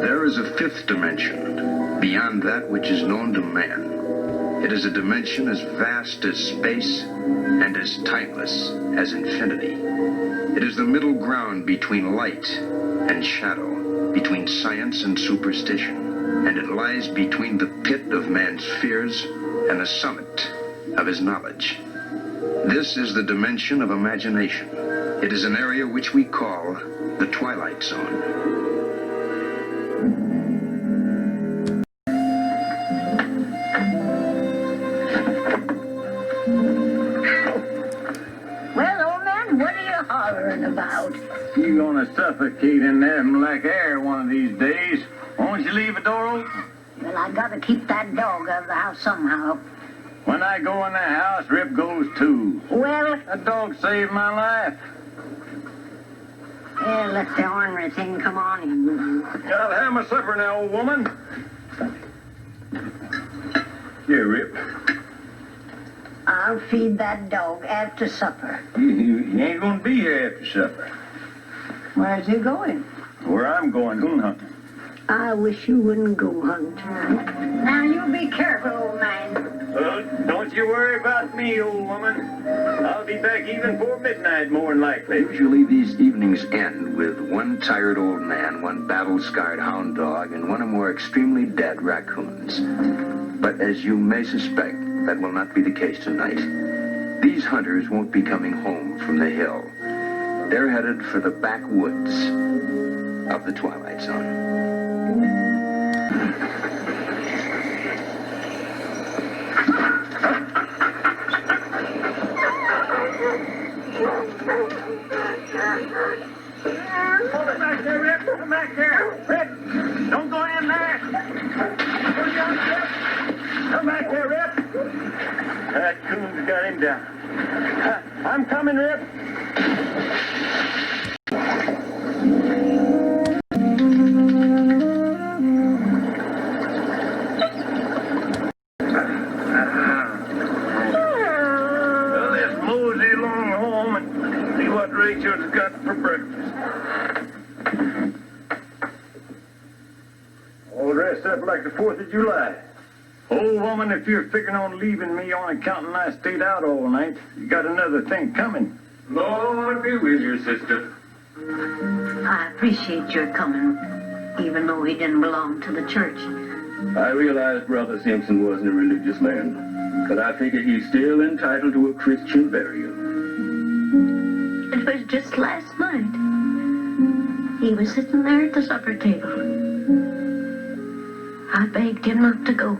There is a fifth dimension, beyond that which is known to man. It is a dimension as vast as space and as timeless as infinity. It is the middle ground between light and shadow, between science and superstition, and it lies between the pit of man's fears and the summit of his knowledge. This is the dimension of imagination. It is an area which we call the Twilight Zone. About. You're gonna suffocate in there like air one of these days. Won't you leave the door open? Well, I gotta keep that dog out of the house somehow. When I go in the house, Rip goes too. Well... That dog saved my life. Yeah, let the ornery thing come on in. I'll have my supper now, old woman. Here, Rip. I'll feed that dog after supper. You ain't gonna be here after supper. Where's he going? Where I'm going, coon hunting. I wish you wouldn't go hunt. Now, you be careful, old man. Don't you worry about me, old woman. I'll be back even before midnight, more than likely. Usually these evenings end with one tired old man, one battle-scarred hound dog, and one or more extremely dead raccoons. But as you may suspect, that will not be the case tonight. These hunters won't be coming home from the hill. They're headed for the backwoods of the Twilight Zone. Hold it back there, Rip. Come back there. Rip, don't go in there. Come back there, Rip. That coon's got him down. I'm coming, Rip. Well, let's mosey along home and see what Rachel's got for breakfast. All dressed up like the 4th of July. Old woman, if you're figuring on leaving me on account and I stayed out all night, you got another thing coming. Lord be with you, sister. I appreciate your coming, even though he didn't belong to the church. I realized Brother Simpson wasn't a religious man, but I figure he's still entitled to a Christian burial. It was just last night. He was sitting there at the supper table. I begged him not to go,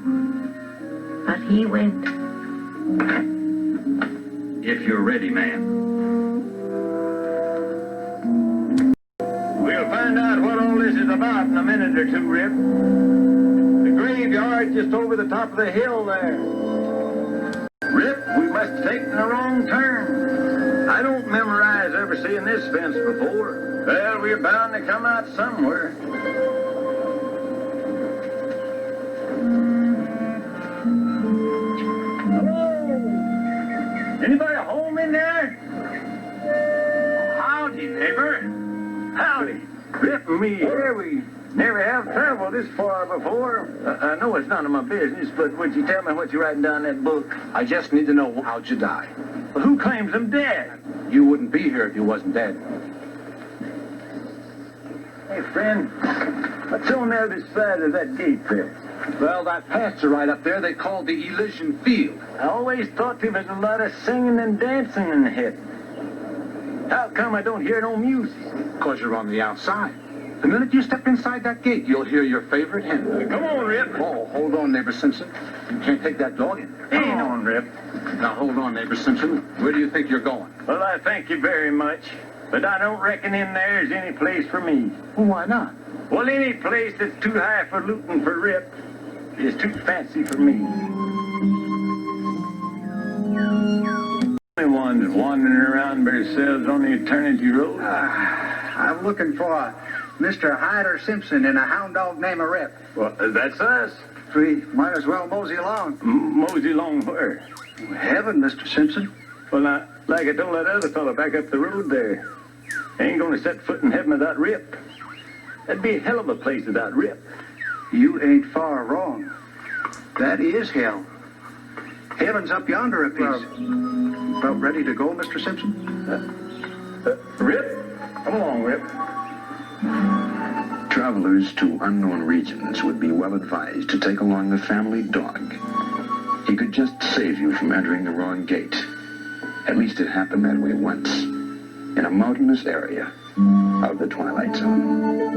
but he went. If you're ready, ma'am. We'll find out what all this is about in a minute or two, Rip. The graveyard's just over the top of the hill there. Rip, we must have taken the wrong turn. I don't memorize ever seeing this fence before. Well, we're bound to come out somewhere. Anybody home in there? Howdy, neighbor. Howdy. Rip and me here, we never have traveled this far before. I know it's none of my business, but would you tell me what you're writing down in that book? I just need to know, how'd you die? Well, who claims I'm dead? You wouldn't be here if you wasn't dead. Hey, friend, what's on the other side of that gate there? Well, that pasture right up there they call the Elysian Field. I always thought there was a lot of singing and dancing in heaven. How come I don't hear no music? Because you're on the outside. The minute you step inside that gate, you'll hear your favorite hymn. Come on, Rip. Oh, hold on, Neighbor Simpson. You can't take that dog in. Hang on, Rip. Now, hold on, Neighbor Simpson. Where do you think you're going? Well, I thank you very much, but I don't reckon in there's any place for me. Well, why not? Well, any place that's too high for looting for Rip is too fancy for me. The ones wandering around by themselves on the Eternity Road. I'm looking for Mr. Hyder Simpson and a hound dog named Rip. Well, that's us. We might as well mosey along. Mosey along where? Heaven, Mr. Simpson. Well, now, like I told that other fellow back up the road there, Ain't gonna set foot in heaven without Rip. That'd be a hell of a place without Rip. You ain't far wrong. That is hell. Heaven's up yonder a piece. About ready to go, Mr. Simpson? Rip? Come along, Rip. Travelers to unknown regions would be well advised to take along the family dog. He could just save you from entering the wrong gate. At least it happened that way once, in a mountainous area of the Twilight Zone.